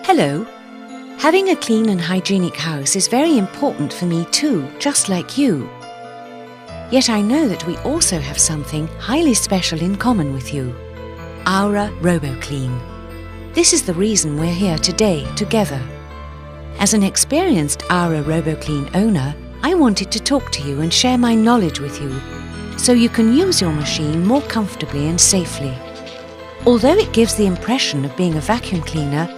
Hello. Having a clean and hygienic house is very important for me too, just like you. Yet I know that we also have something highly special in common with you. Aura Roboclean. This is the reason we're here today together. As an experienced Aura Roboclean owner, I wanted to talk to you and share my knowledge with you, so you can use your machine more comfortably and safely. Although it gives the impression of being a vacuum cleaner,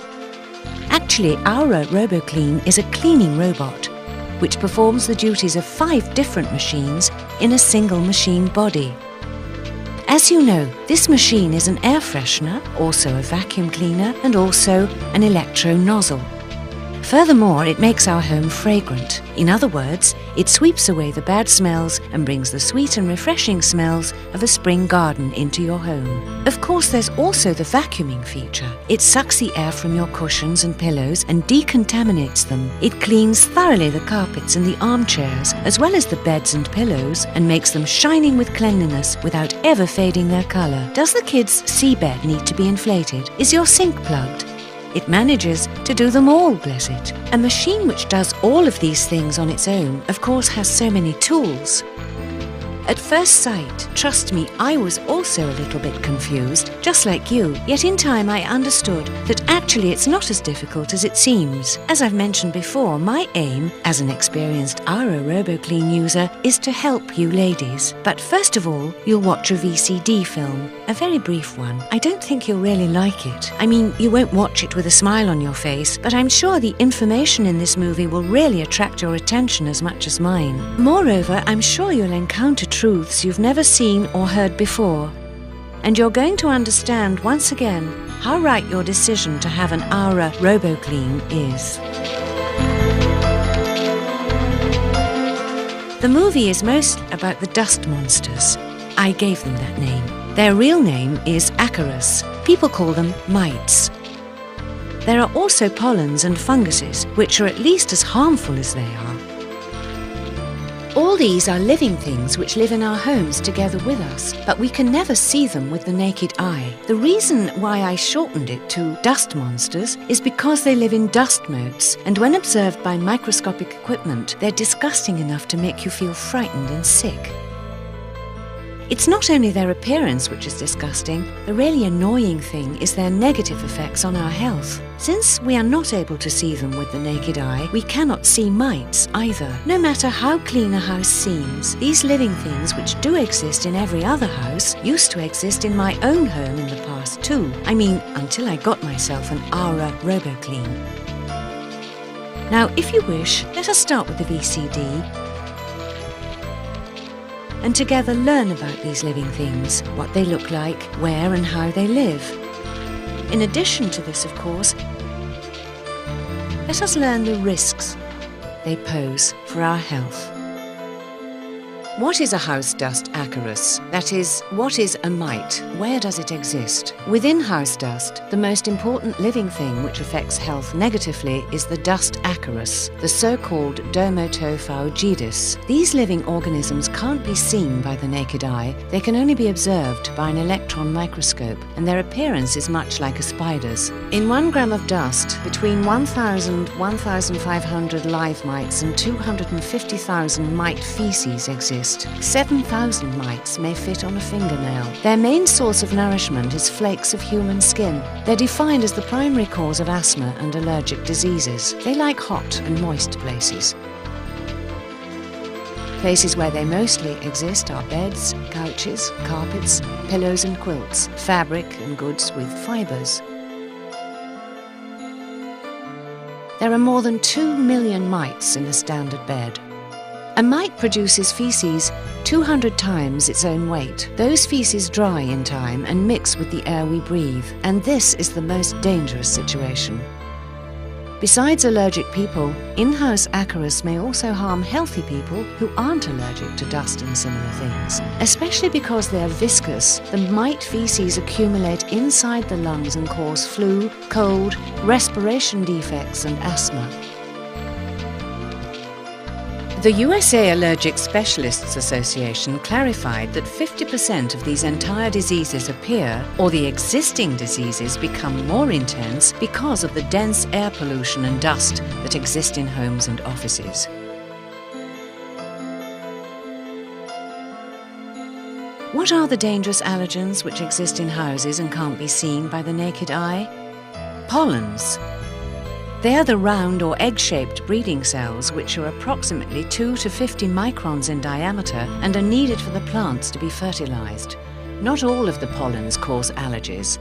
actually Aura Roboclean is a cleaning robot, which performs the duties of 5 different machines in a single machine body. As you know, this machine is an air freshener, also a vacuum cleaner, and also an electro nozzle. Furthermore, it makes our home fragrant. In other words, it sweeps away the bad smells and brings the sweet and refreshing smells of a spring garden into your home. Of course, there's also the vacuuming feature. It sucks the air from your cushions and pillows and decontaminates them. It cleans thoroughly the carpets and the armchairs, as well as the beds and pillows, and makes them shining with cleanliness without ever fading their colour. Does the kids' seabed need to be inflated? Is your sink plugged? It manages to do them all, bless it. A machine which does all of these things on its own, of course, has so many tools. At first sight, trust me, I was also a little bit confused, just like you. Yet in time I understood that actually it's not as difficult as it seems. As I've mentioned before, my aim, as an experienced Aura Roboclean user, is to help you ladies. But first of all, you'll watch a VCD film, a very brief one. I don't think you'll really like it. I mean, you won't watch it with a smile on your face, but I'm sure the information in this movie will really attract your attention as much as mine. Moreover, I'm sure you'll encounter truths you've never seen or heard before. And you're going to understand once again how right your decision to have an Aura Roboclean is. The movie is most about the dust monsters. I gave them that name. Their real name is acarus. People call them mites. There are also pollens and funguses, which are at least as harmful as they are. All these are living things which live in our homes together with us, but we can never see them with the naked eye. The reason why I shortened it to dust monsters is because they live in dust motes, and when observed by microscopic equipment, they're disgusting enough to make you feel frightened and sick. It's not only their appearance which is disgusting, the really annoying thing is their negative effects on our health. Since we are not able to see them with the naked eye, we cannot see mites either. No matter how clean a house seems, these living things which do exist in every other house used to exist in my own home in the past too. I mean, until I got myself an Aura Roboclean. Now, if you wish, let us start with the VCD and together learn about these living things, what they look like, where and how they live. In addition to this, of course, let us learn the risks they pose for our health. What is a house dust acarus? That is, what is a mite? Where does it exist? Within house dust, the most important living thing which affects health negatively is the dust acarus, the so-called dermatophaugidis. These living organisms can't be seen by the naked eye, they can only be observed by an electron microscope, and their appearance is much like a spider's. In 1 gram of dust, between 1,000, 1,500 live mites and 250,000 mite feces exist. 7,000 mites may fit on a fingernail. Their main source of nourishment is flakes of human skin. They're defined as the primary cause of asthma and allergic diseases. They like hot and moist places. Places where they mostly exist are beds, couches, carpets, pillows and quilts, fabric and goods with fibres. There are more than 2 million mites in a standard bed. A mite produces feces 200 times its own weight. Those feces dry in time and mix with the air we breathe, and this is the most dangerous situation. Besides allergic people, in-house acarus may also harm healthy people who aren't allergic to dust and similar things. Especially because they are viscous, the mite feces accumulate inside the lungs and cause flu, cold, respiration defects and asthma. The USA Allergic Specialists Association clarified that 50% of these entire diseases appear, or the existing diseases become more intense because of the dense air pollution and dust that exist in homes and offices. What are the dangerous allergens which exist in houses and can't be seen by the naked eye? Pollens. They are the round or egg-shaped breeding cells which are approximately 2 to 50 microns in diameter and are needed for the plants to be fertilized. Not all of the pollens cause allergies.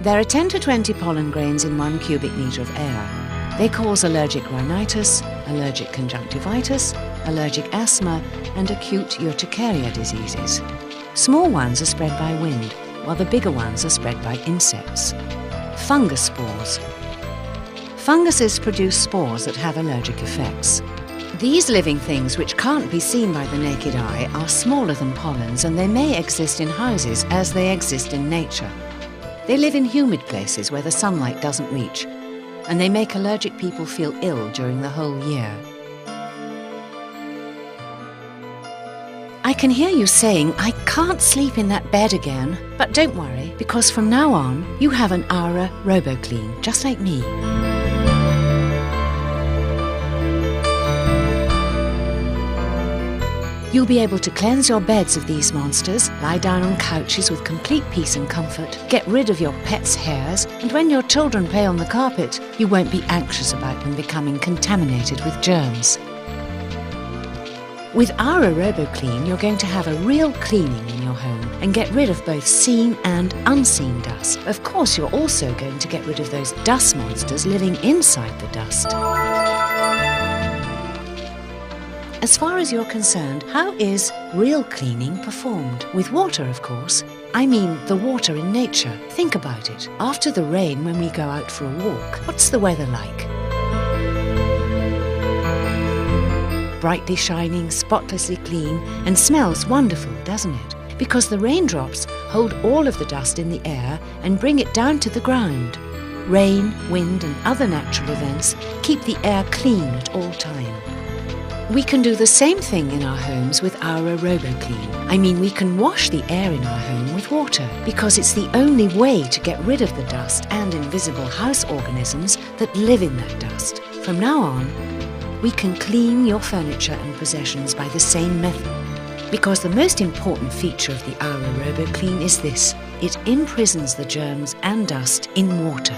There are 10 to 20 pollen grains in 1 cubic metre of air. They cause allergic rhinitis, allergic conjunctivitis, allergic asthma and acute urticaria diseases. Small ones are spread by wind, while the bigger ones are spread by insects. Fungus spores. Funguses produce spores that have allergic effects. These living things which can't be seen by the naked eye are smaller than pollens and they may exist in houses as they exist in nature. They live in humid places where the sunlight doesn't reach, and they make allergic people feel ill during the whole year. I can hear you saying, I can't sleep in that bed again. But don't worry, because from now on, you have an Aura Roboclean, just like me. You'll be able to cleanse your beds of these monsters, lie down on couches with complete peace and comfort, get rid of your pets' hairs, and when your children play on the carpet, you won't be anxious about them becoming contaminated with germs. With Aura Roboclean, you're going to have a real cleaning in your home and get rid of both seen and unseen dust. Of course, you're also going to get rid of those dust monsters living inside the dust. As far as you're concerned, how is real cleaning performed? With water, of course. I mean the water in nature. Think about it. After the rain, when we go out for a walk, what's the weather like? Brightly shining, spotlessly clean, and smells wonderful, doesn't it? Because the raindrops hold all of the dust in the air and bring it down to the ground. Rain, wind, and other natural events keep the air clean at all times. We can do the same thing in our homes with Aura Roboclean. I mean, we can wash the air in our home with water because it's the only way to get rid of the dust and invisible house organisms that live in that dust. From now on, we can clean your furniture and possessions by the same method. Because the most important feature of the Aura Roboclean is this: it imprisons the germs and dust in water.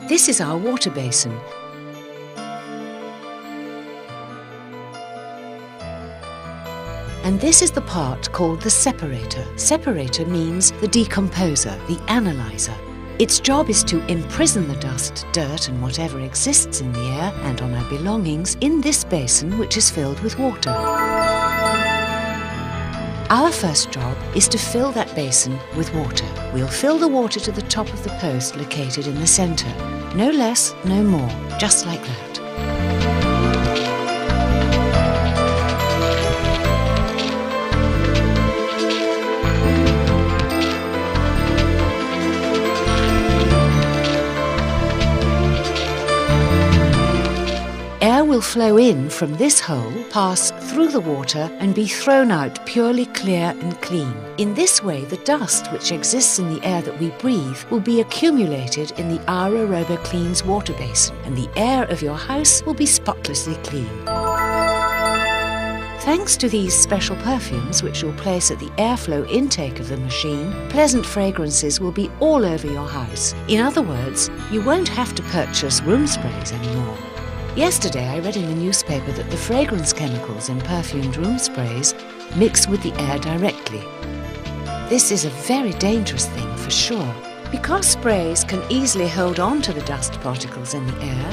This is our water basin. And this is the part called the separator. Separator means the decomposer, the analyzer. Its job is to imprison the dust, dirt and whatever exists in the air and on our belongings in this basin which is filled with water. Our first job is to fill that basin with water. We'll fill the water to the top of the post located in the centre. No less, no more, just like that. Air will flow in from this hole, pass through the water and be thrown out purely clear and clean. In this way, the dust which exists in the air that we breathe will be accumulated in the Aura Roboclean's water basin, and the air of your house will be spotlessly clean. Thanks to these special perfumes which you'll place at the airflow intake of the machine, pleasant fragrances will be all over your house. In other words, you won't have to purchase room sprays anymore. Yesterday I read in the newspaper that the fragrance chemicals in perfumed room sprays mix with the air directly. This is a very dangerous thing for sure, because sprays can easily hold on to the dust particles in the air.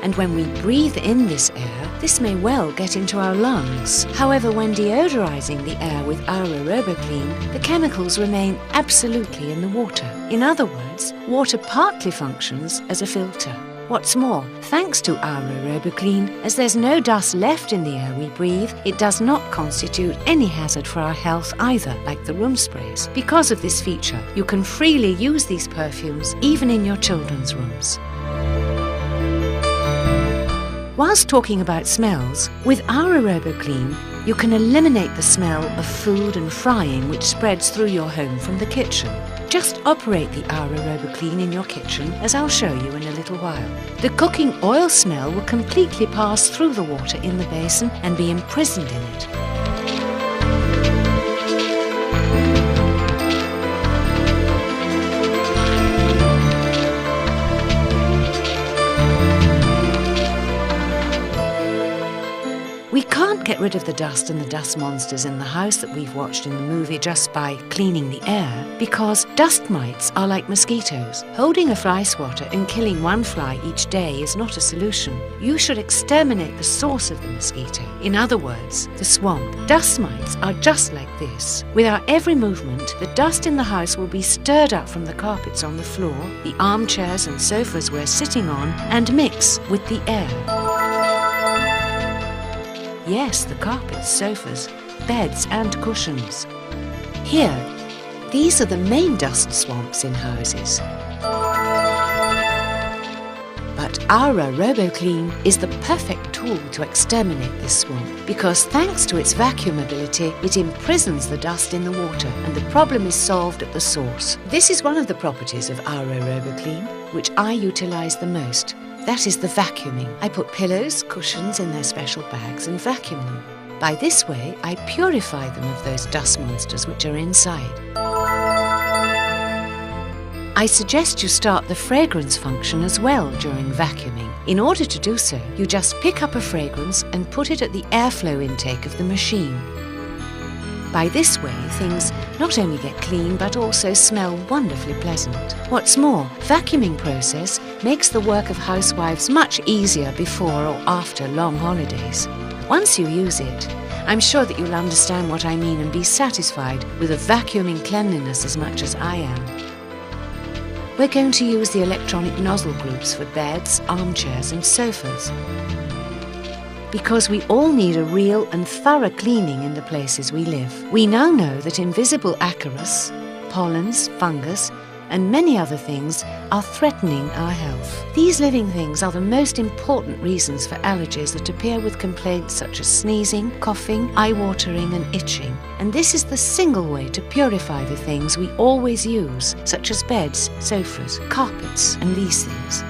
And when we breathe in this air, this may well get into our lungs. However, when deodorizing the air with Aura Roboclean, the chemicals remain absolutely in the water. In other words, water partly functions as a filter. What's more, thanks to Aura Roboclean, as there's no dust left in the air we breathe, it does not constitute any hazard for our health either, like the room sprays. Because of this feature, you can freely use these perfumes even in your children's rooms. Whilst talking about smells, with our Roboclean, you can eliminate the smell of food and frying which spreads through your home from the kitchen. Just operate the Aura Roboclean in your kitchen, as I'll show you in a little while. The cooking oil smell will completely pass through the water in the basin and be imprisoned in it. We can't get rid of the dust and the dust monsters in the house that we've watched in the movie just by cleaning the air, because dust mites are like mosquitoes. Holding a fly swatter and killing one fly each day is not a solution. You should exterminate the source of the mosquito, in other words, the swamp. Dust mites are just like this. With our every movement, the dust in the house will be stirred up from the carpets on the floor, the armchairs and sofas we're sitting on, and mix with the air. Yes, the carpets, sofas, beds and cushions. Here, these are the main dust swamps in houses. But Aura Roboclean is the perfect tool to exterminate this swamp, because thanks to its vacuum ability, it imprisons the dust in the water and the problem is solved at the source. This is one of the properties of Aura Roboclean, which I utilise the most. That is the vacuuming. I put pillows, cushions in their special bags and vacuum them. By this way, I purify them of those dust monsters which are inside. I suggest you start the fragrance function as well during vacuuming. In order to do so, you just pick up a fragrance and put it at the airflow intake of the machine. By this way, things not only get clean but also smell wonderfully pleasant. What's more, vacuuming process makes the work of housewives much easier before or after long holidays. Once you use it, I'm sure that you'll understand what I mean and be satisfied with a vacuuming cleanliness as much as I am. We're going to use the electronic nozzle groups for beds, armchairs and sofas, because we all need a real and thorough cleaning in the places we live. We now know that invisible acarus, pollens, fungus, and many other things are threatening our health. These living things are the most important reasons for allergies that appear with complaints such as sneezing, coughing, eye-watering and itching. And this is the single way to purify the things we always use, such as beds, sofas, carpets, and these things.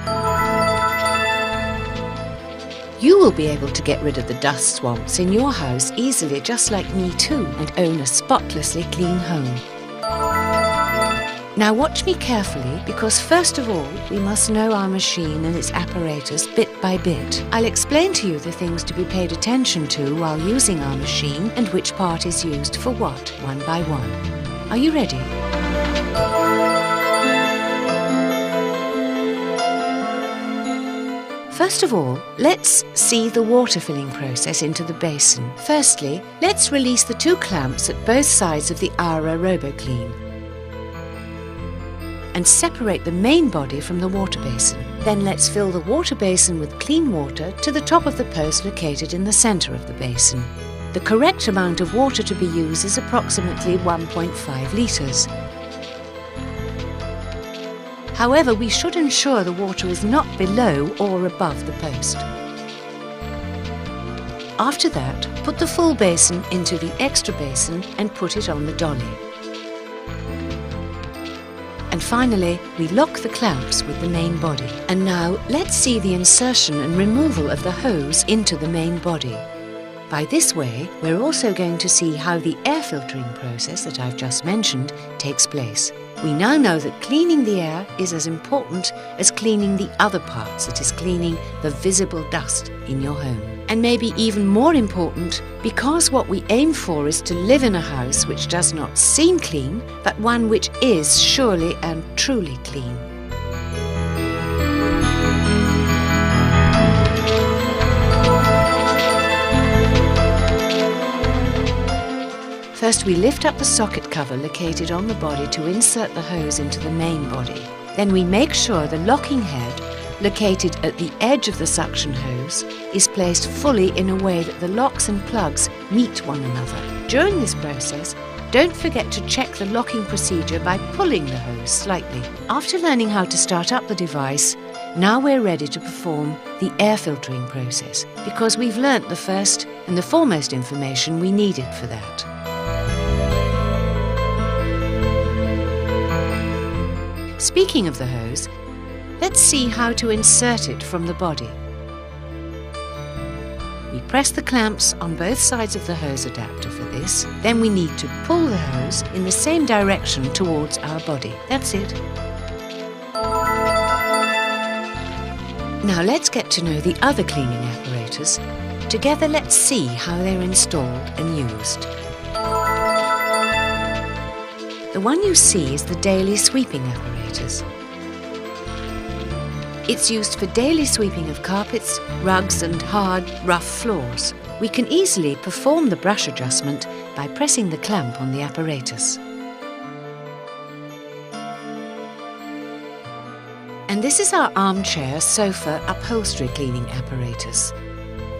You will be able to get rid of the dust swamps in your house easily, just like me too, and own a spotlessly clean home. Now watch me carefully, because first of all, we must know our machine and its apparatus bit by bit. I'll explain to you the things to be paid attention to while using our machine and which part is used for what, one by one. Are you ready? First of all, let's see the water filling process into the basin. Firstly, let's release the two clamps at both sides of the Aura Roboclean and separate the main body from the water basin. Then let's fill the water basin with clean water to the top of the post located in the centre of the basin. The correct amount of water to be used is approximately 1.5 litres. However, we should ensure the water is not below or above the post. After that, put the full basin into the extra basin and put it on the dolly. And finally, we lock the clamps with the main body. And now, let's see the insertion and removal of the hose into the main body. By this way, we're also going to see how the air filtering process that I've just mentioned takes place. We now know that cleaning the air is as important as cleaning the other parts, that is, cleaning the visible dust in your home. And maybe even more important, because what we aim for is to live in a house which does not seem clean, but one which is surely and truly clean. First, we lift up the socket cover located on the body to insert the hose into the main body. Then we make sure the locking head, located at the edge of the suction hose, is placed fully in a way that the locks and plugs meet one another. During this process, don't forget to check the locking procedure by pulling the hose slightly. After learning how to start up the device, Now we're ready to perform the air filtering process because we've learnt the first and the foremost information we needed for that. Speaking of the hose, let's see how to insert it from the body. We press the clamps on both sides of the hose adapter for this. Then we need to pull the hose in the same direction towards our body. That's it. Now let's get to know the other cleaning apparatus. Together let's see how they're installed and used. The one you see is the daily sweeping apparatus. It's used for daily sweeping of carpets, rugs and hard, rough floors. We can easily perform the brush adjustment by pressing the clamp on the apparatus. And this is our armchair, sofa, upholstery cleaning apparatus.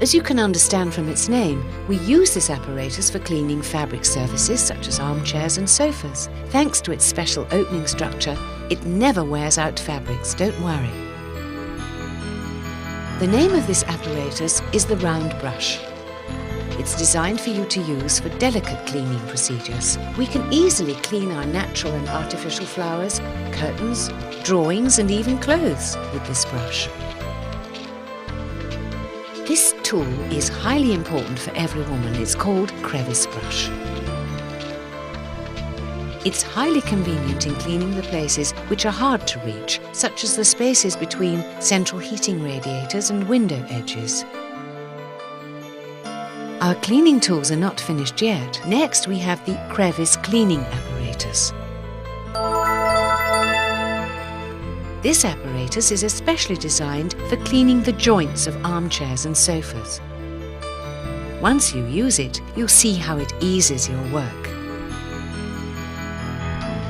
As you can understand from its name, we use this apparatus for cleaning fabric surfaces such as armchairs and sofas. Thanks to its special opening structure, it never wears out fabrics, don't worry. The name of this apparatus is the round brush. It's designed for you to use for delicate cleaning procedures. We can easily clean our natural and artificial flowers, curtains, drawings and even clothes with this brush. This tool is highly important for every woman. It's called crevice brush. It's highly convenient in cleaning the places which are hard to reach, such as the spaces between central heating radiators and window edges. Our cleaning tools are not finished yet. Next, we have the crevice cleaning apparatus. This apparatus is especially designed for cleaning the joints of armchairs and sofas. Once you use it, you'll see how it eases your work.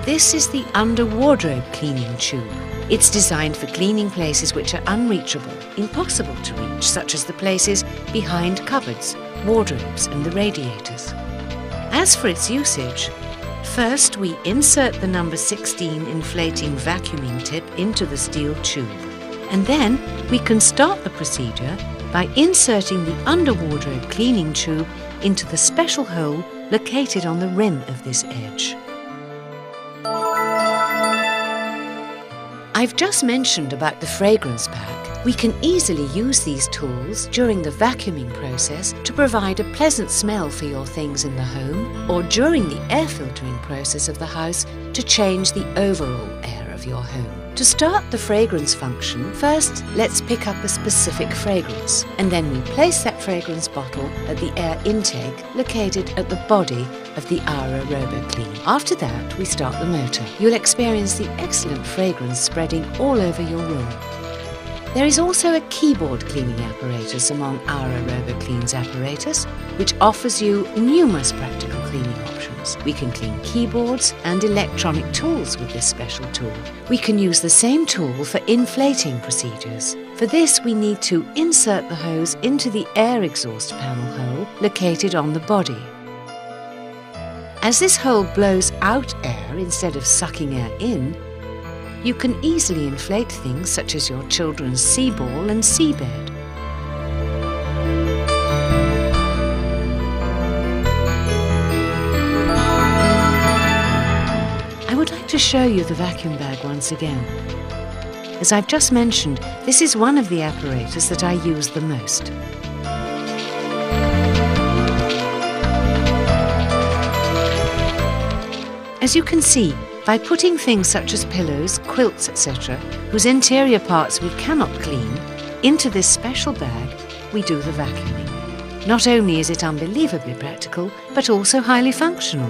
This is the under wardrobe cleaning tube. It's designed for cleaning places which are unreachable, impossible to reach, such as the places behind cupboards, wardrobes and the radiators. As for its usage, first we insert the number 16 inflating vacuuming tip into the steel tube. And then we can start the procedure by inserting the under wardrobe cleaning tube into the special hole located on the rim of this edge. I've just mentioned about the fragrance pack. We can easily use these tools during the vacuuming process to provide a pleasant smell for your things in the home, or during the air filtering process of the house to change the overall air of your home. To start the fragrance function, first let's pick up a specific fragrance, and then we place that fragrance bottle at the air intake located at the body of the Aura Roboclean. After that, we start the motor. You'll experience the excellent fragrance spreading all over your room. There is also a keyboard cleaning apparatus among Aura Roboclean's apparatus, which offers you numerous practical cleaning options. We can clean keyboards and electronic tools with this special tool. We can use the same tool for inflating procedures. For this, we need to insert the hose into the air exhaust panel hole located on the body. As this hole blows out air instead of sucking air in, you can easily inflate things such as your children's sea ball and seabed. I would like to show you the vacuum bag once again. As I've just mentioned, this is one of the apparatus that I use the most. As you can see, by putting things such as pillows, quilts, etc., whose interior parts we cannot clean, into this special bag, we do the vacuuming. Not only is it unbelievably practical, but also highly functional.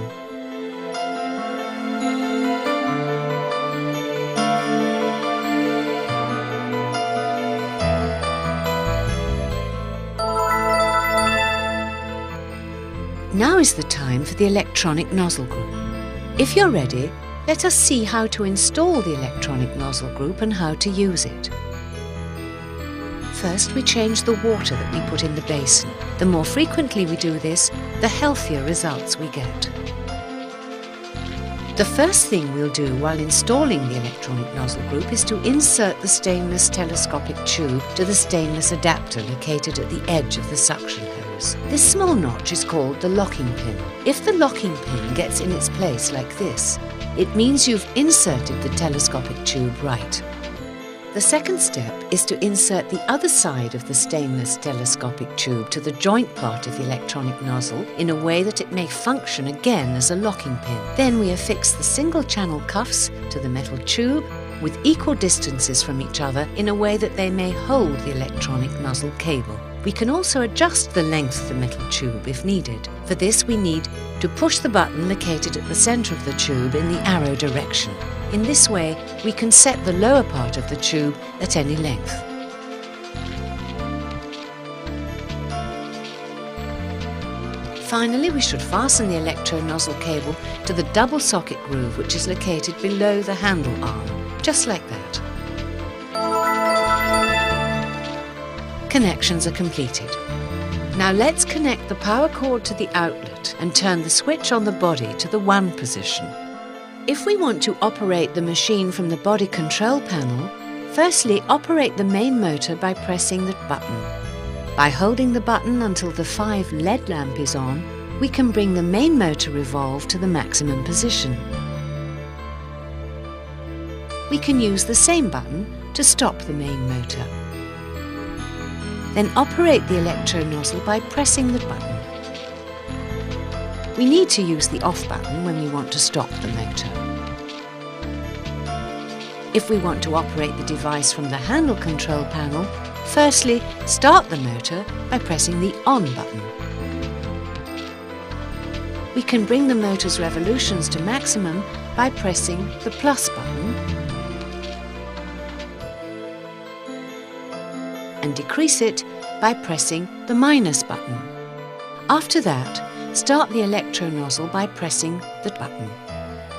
Now is the time for the electronic nozzle group. If you're ready, let us see how to install the electronic nozzle group and how to use it. First, we change the water that we put in the basin. The more frequently we do this, the healthier results we get. The first thing we'll do while installing the electronic nozzle group is to insert the stainless telescopic tube to the stainless adapter located at the edge of the suction hose. This small notch is called the locking pin. If the locking pin gets in its place like this, it means you've inserted the telescopic tube right. The second step is to insert the other side of the stainless telescopic tube to the joint part of the electronic nozzle in a way that it may function again as a locking pin. Then we affix the single channel cuffs to the metal tube with equal distances from each other in a way that they may hold the electronic nozzle cable. We can also adjust the length of the metal tube if needed. For this we need to push the button located at the centre of the tube in the arrow direction. In this way, we can set the lower part of the tube at any length. Finally, we should fasten the electro-nozzle cable to the double socket groove which is located below the handle arm, just like that. Connections are completed. Now let's connect the power cord to the outlet and turn the switch on the body to the 1 position. If we want to operate the machine from the body control panel, firstly operate the main motor by pressing the button. By holding the button until the 5 LED lamp is on, we can bring the main motor revolve to the maximum position. We can use the same button to stop the main motor. Then operate the electro nozzle by pressing the button. We need to use the off button when we want to stop the motor. If we want to operate the device from the handle control panel, firstly start the motor by pressing the on button. We can bring the motor's revolutions to maximum by pressing the plus button and decrease it by pressing the minus button. After that, start the electro nozzle by pressing the button.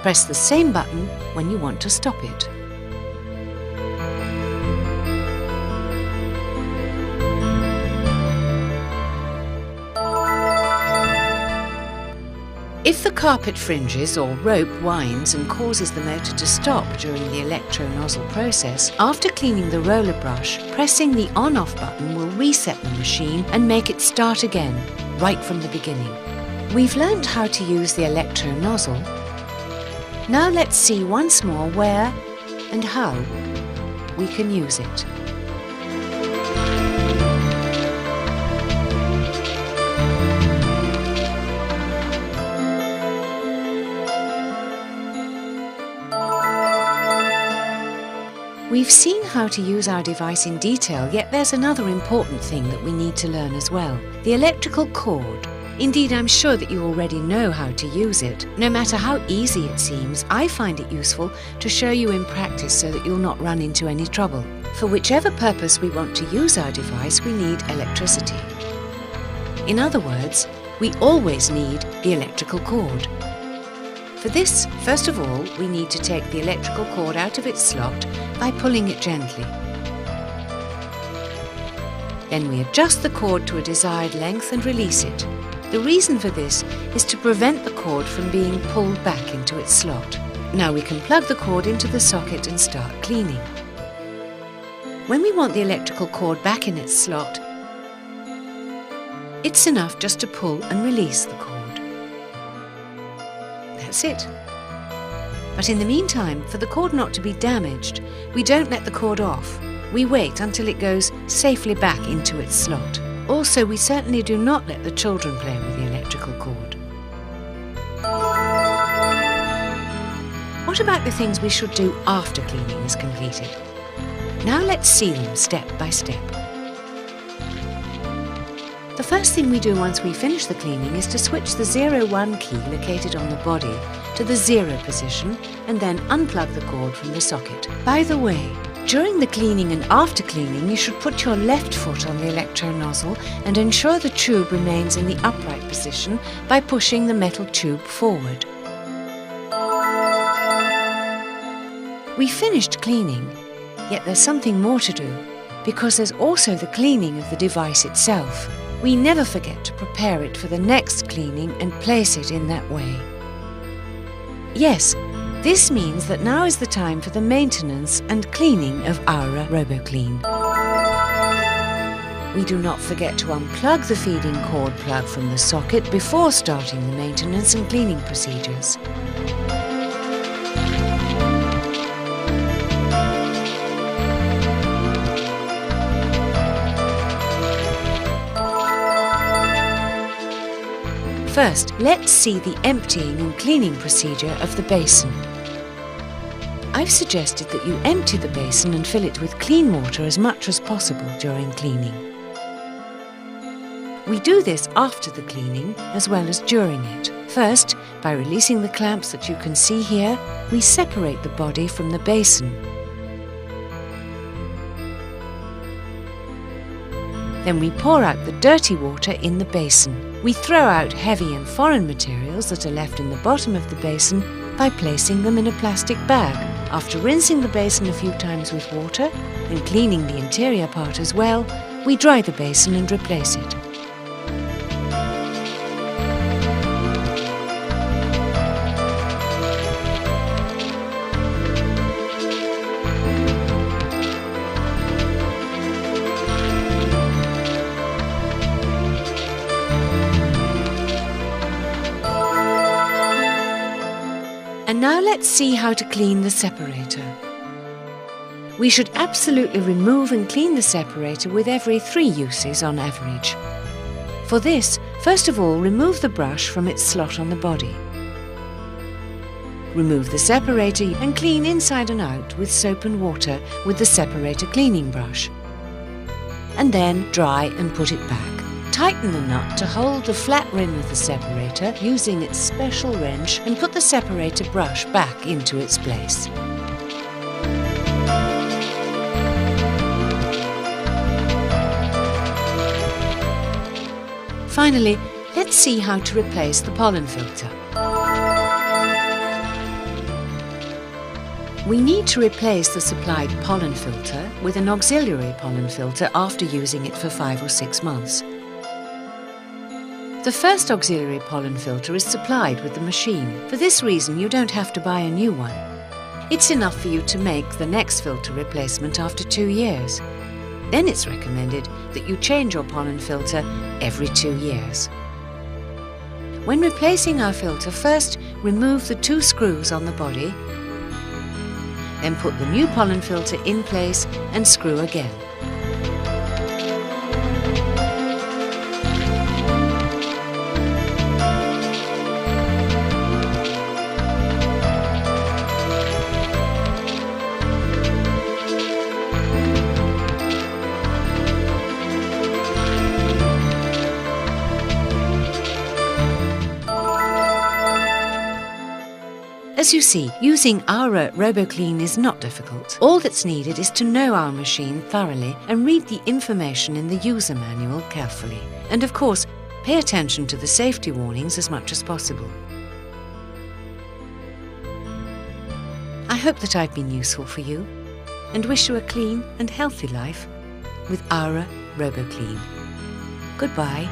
Press the same button when you want to stop it. If the carpet fringes or rope winds and causes the motor to stop during the electro nozzle process, after cleaning the roller brush, pressing the on-off button will reset the machine and make it start again, right from the beginning. We've learned how to use the electro nozzle. Now let's see once more where and how we can use it. We've seen how to use our device in detail, yet there's another important thing that we need to learn as well. The electrical cord. Indeed, I'm sure that you already know how to use it. No matter how easy it seems, I find it useful to show you in practice so that you'll not run into any trouble. For whichever purpose we want to use our device, we need electricity. In other words, we always need the electrical cord. For this, first of all, we need to take the electrical cord out of its slot by pulling it gently. Then we adjust the cord to a desired length and release it. The reason for this is to prevent the cord from being pulled back into its slot. Now we can plug the cord into the socket and start cleaning. When we want the electrical cord back in its slot, it's enough just to pull and release the cord. That's it. But in the meantime, for the cord not to be damaged, we don't let the cord off. We wait until it goes safely back into its slot. Also, we certainly do not let the children play with the electrical cord. What about the things we should do after cleaning is completed? Now let's see them step by step. The first thing we do once we finish the cleaning is to switch the 01 key located on the body to the 0 position and then unplug the cord from the socket. By the way, during the cleaning and after cleaning, you should put your left foot on the electro nozzle and ensure the tube remains in the upright position by pushing the metal tube forward. We finished cleaning, yet there's something more to do, because there's also the cleaning of the device itself. We never forget to prepare it for the next cleaning and place it in that way. Yes, This means that now is the time for the maintenance and cleaning of our Roboclean. We do not forget to unplug the feeding cord plug from the socket before starting the maintenance and cleaning procedures. First, let's see the emptying and cleaning procedure of the basin. I've suggested that you empty the basin and fill it with clean water as much as possible during cleaning. We do this after the cleaning as well as during it. First, by releasing the clamps that you can see here, we separate the body from the basin. Then we pour out the dirty water in the basin. We throw out heavy and foreign materials that are left in the bottom of the basin by placing them in a plastic bag. After rinsing the basin a few times with water and cleaning the interior part as well, we dry the basin and replace it. And now let's see how to clean the separator. We should absolutely remove and clean the separator with every 3 uses on average. For this, first of all, remove the brush from its slot on the body. Remove the separator and clean inside and out with soap and water with the separator cleaning brush. And then dry and put it back. Tighten the nut to hold the flat rim of the separator using its special wrench and put the separator brush back into its place. Finally, let's see how to replace the pollen filter. We need to replace the supplied pollen filter with an auxiliary pollen filter after using it for 5 or 6 months. The first auxiliary pollen filter is supplied with the machine. For this reason, you don't have to buy a new one. It's enough for you to make the next filter replacement after 2 years. Then it's recommended that you change your pollen filter every 2 years. When replacing our filter, first remove the 2 screws on the body, then put the new pollen filter in place and screw again. As you see, using our Roboclean is not difficult. All that's needed is to know our machine thoroughly and read the information in the user manual carefully. And of course, pay attention to the safety warnings as much as possible. I hope that I've been useful for you and wish you a clean and healthy life with our Roboclean. Goodbye.